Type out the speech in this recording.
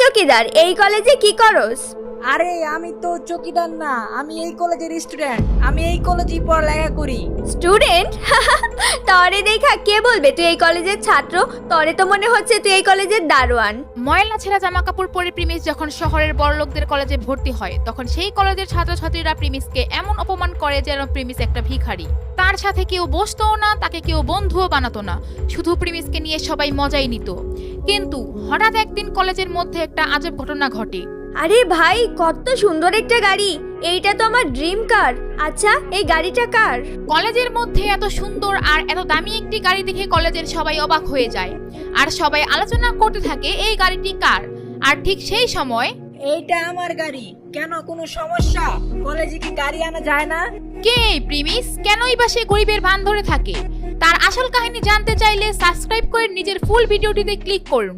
চকিদার, এই কলেজে কি করস? আরে আমি তো চকিদার না, আমি এই কলেজের স্টুডেন্ট। আমি এই কলেজেই পড়ালেখা করি। স্টুডেন্ট? তরে দেখা কে বলবে তুই এই কলেজের ছাত্র? তরে তো মনে হচ্ছে তুই এই কলেজের দারোয়ান। ময়লা ছেঁড়া জামা কাপড় পরে প্রিমিস যখন শহরের বড়লোকদের কলেজে ভর্তি হয়, তখন সেই কলেজের ছাত্রছাত্রীরা প্রিমিসকে এমন অপমান করে যেন প্রিমিস একটা ভিখারি। তার সাথে কেউ বসতোও না, তাকে কেউ বন্ধুও বানাতো না, শুধু প্রিমিসকে নিয়ে সবাই মজাই নিত। কিন্তু হঠাৎ একদিন কলেজের মধ্যে একটা আজব ঘটনা ঘটে। আরে ভাই, কত সুন্দর একটা গাড়ি! এইটা তো আমার ড্রিম কার। আচ্ছা, এই গাড়িটা কার? কলেজের মধ্যে এত সুন্দর আর এত দামি একটি গাড়ি দেখে কলেজের সবাই অবাক হয়ে যায়, আর সবাই আলোচনা করতে থাকে এই গাড়িটি কার। আর ঠিক সেই সময়, এইটা আমার গাড়ি। কেন, কোনো সমস্যা? কলেজে কি গাড়ি আনা যায় না? কে এই প্রিমিস? কেনই বা সে গরিবের ভান ধরে থাকে? তার আসল কাহিনী জানতে চাইলে সাবস্ক্রাইব করে নিজের ফুল ভিডিওটিতে ক্লিক করুন।